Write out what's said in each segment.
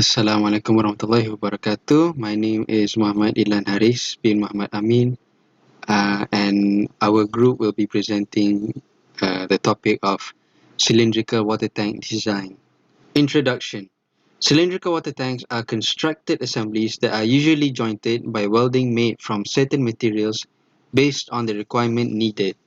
Assalamualaikum warahmatullahi wabarakatuh. My name is Muhammad Ilan Haris bin Muhammad Amin, and our group will be presenting the topic of cylindrical water tank design. Introduction. Cylindrical water tanks are constructed assemblies that are usually jointed by welding made from certain materials based on the requirement needed.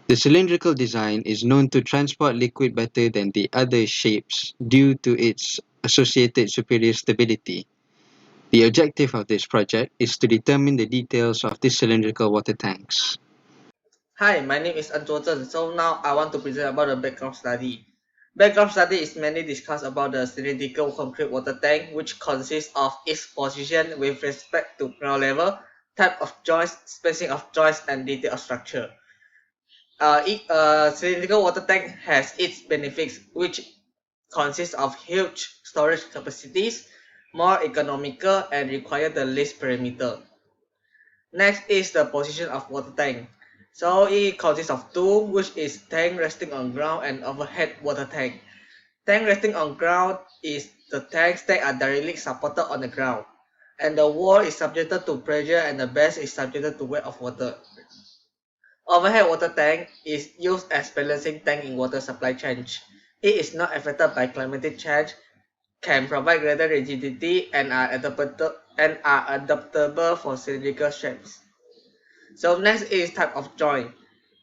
The cylindrical design is known to transport liquid better than the other shapes due to its associated superior stability. The objective of this project is to determine the details of these cylindrical water tanks. Hi, my name is Antuoten. So now I want to present about the background study. Background study is mainly discussed about the cylindrical concrete water tank, which consists of its position with respect to ground level, type of joints, spacing of joints, and detail of structure. Cylindrical water tank has its benefits, which consist of huge storage capacities, more economical, and require the least perimeter. Next is the position of water tank. So it consists of two, which is tank resting on ground and overhead water tank. Tank resting on ground is the tanks that are directly supported on the ground, and the wall is subjected to pressure and the base is subjected to weight of water. Overhead water tank is used as balancing tank in water supply change. It is not affected by climatic change, can provide greater rigidity, and are adaptable for cylindrical shapes. So next is type of joint.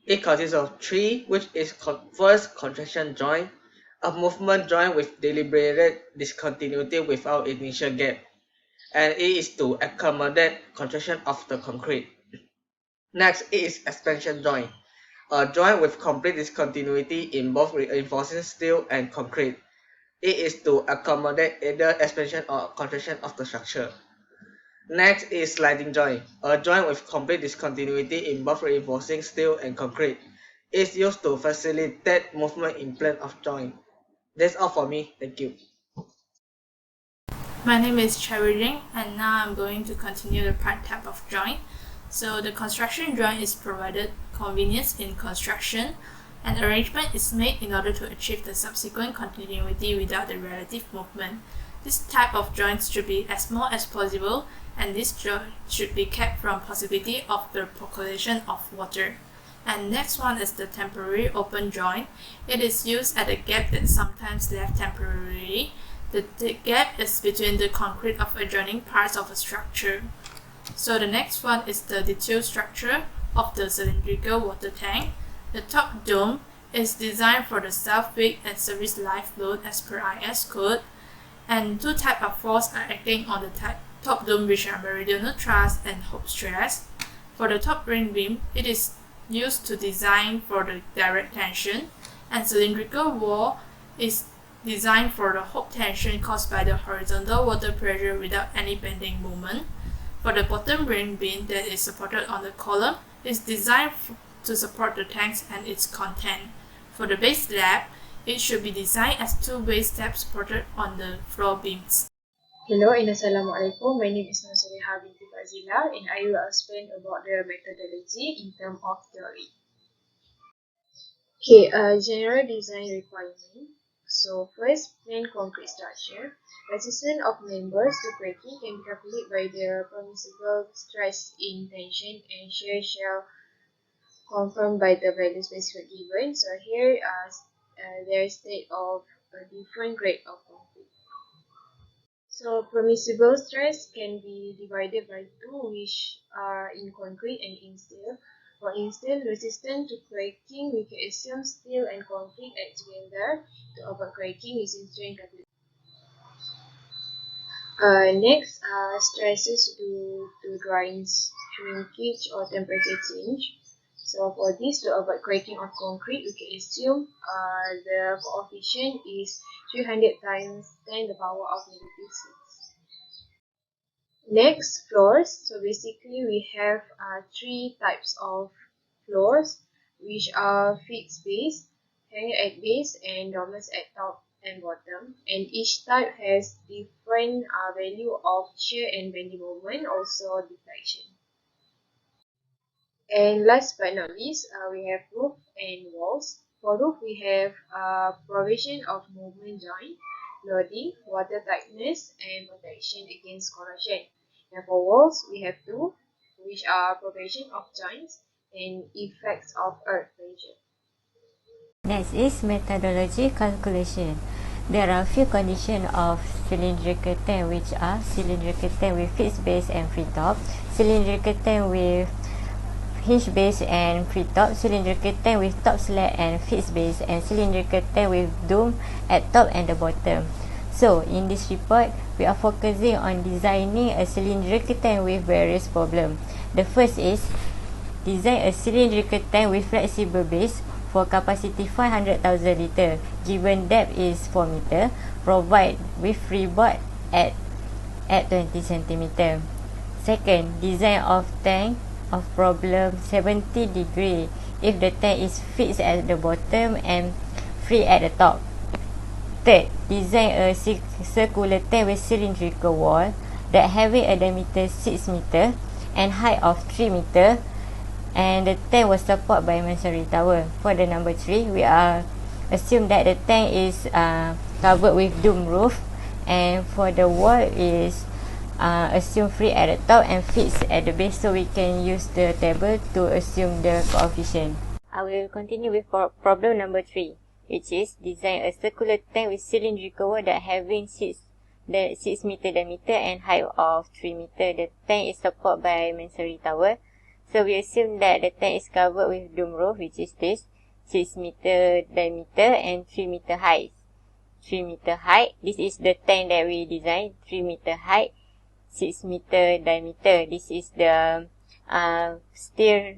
It consists of three, which is first contraction joint, a movement joint with deliberate discontinuity without initial gap, and it is to accommodate contraction of the concrete. Next is expansion joint, a joint with complete discontinuity in both reinforcing steel and concrete. It is to accommodate either expansion or contraction of the structure. Next is sliding joint, a joint with complete discontinuity in both reinforcing steel and concrete. It's used to facilitate movement in plane of joint. That's all for me. Thank you. My name is Cherry and now I'm going to continue the part type of joint. So the construction joint is provided convenience in construction. An arrangement is made in order to achieve the subsequent continuity without the relative movement. This type of joints should be as small as possible, and this joint should be kept from possibility of the percolation of water. And next one is the temporary open joint. It is used at a gap that sometimes left temporarily. The gap is between the concrete of adjoining parts of a structure. So the next one is the detailed structure of the cylindrical water tank. The top dome is designed for the self-weight and service life load as per IS code, and two types of force are acting on the top dome, which are meridional thrust and hook stress. For the top ring beam, it is used to design for the direct tension, and cylindrical wall is designed for the hook tension caused by the horizontal water pressure without any bending moment. For the bottom ring beam that is supported on the column, is designed to support the tanks and its content. For the base slab, it should be designed as two base slabs supported on the floor beams. Hello and Assalamualaikum. My name is Nusriha binti Fazila and I will explain about the methodology in terms of theory. Okay, general design requirement. So first, plain concrete structure. Resistance of members to cracking can be calculated by the permissible stress in tension and shear shall confirmed by the value specified given. So here there is state of a different grade of concrete. So permissible stress can be divided by two, which are in concrete and in steel. For instance, resistant to cracking, we can assume steel and concrete act together to avoid cracking using strain calculation. Next are stresses due to grinds, shrinkage, or temperature change. So for this, to avoid cracking of concrete, we can assume the coefficient is 300 times 10 to the power of negative 6. Next, floors. So basically, we have three types of floors, which are fixed base, hanger at base, and dormers at top and bottom. And each type has different value of shear and bending moment, also deflection. And last but not least, we have roof and walls. For roof, we have provision of movement joint. loading, water tightness, and protection against corrosion. And for walls, we have two, which are propagation of joints and effects of earth pressure. Next is methodology calculation. There are few conditions of cylindrical tank, which are cylindrical tank with fixed base and free top, cylindrical tank with hinge base and free top, cylindrical tank with top slat and fixed base, and cylindrical tank with dome at top and the bottom. So, in this report, we are focusing on designing a cylindrical tank with various problems. The first is design a cylindrical tank with flexible base for capacity 500,000 liter. Given depth is 4 meter, provide with freeboard at 20 cm. Second, design of tank of problem 70 degree if the tank is fixed at the bottom and free at the top. Third, design a circular tank with cylindrical wall that having a diameter 6 meter and height of 3 meter, and the tank was supported by masonry tower. For the number 3, we are assume that the tank is covered with dome roof, and for the wall is assume free at the top and fixed at the base, so we can use the table to assume the coefficient. I will continue with problem number 3, which is design a circular tank with cylindrical wall that having 6 meter diameter and height of 3 meter. The tank is supported by masonry tower. So we assume that the tank is covered with dome roof, which is this 6 meter diameter and 3 meter height. 3 meter height. This is the tank that we designed. 3 meter height, 6 meter diameter. This is the steel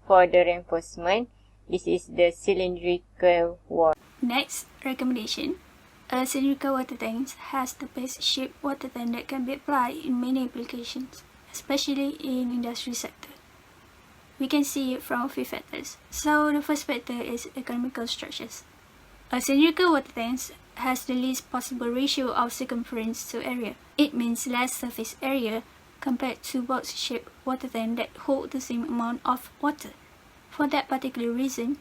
for the reinforcement. This is the cylindrical wall. Next, recommendation. A cylindrical water tank has the best shaped water tank that can be applied in many applications, especially in industry sector. We can see it from a few factors. So the first factor is economical structures. A cylindrical water tank has the least possible ratio of circumference to area. It means less surface area compared to box-shaped water tank that hold the same amount of water. For that particular reason,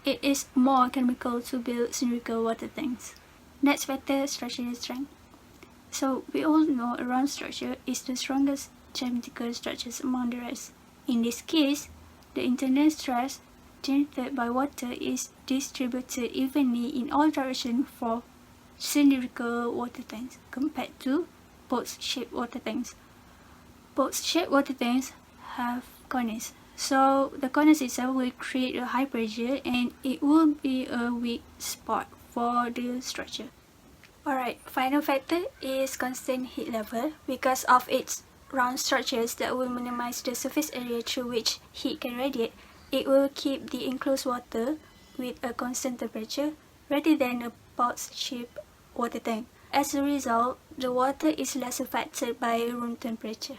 it is more economical to build cylindrical water tanks. Next factor, structural strength. So we all know a round structure is the strongest geometrical structures among the rest. In this case, the internal stress generated by water is distributed evenly in all directions for cylindrical water tanks compared to box-shaped water tanks. Box-shaped water tanks have corners, so the corners itself will create a high pressure and it will be a weak spot for the structure. Alright, final factor is constant heat level. Because of its round structures that will minimize the surface area through which heat can radiate, it will keep the enclosed water with a constant temperature rather than a box-shaped water tank. As a result, the water is less affected by room temperature.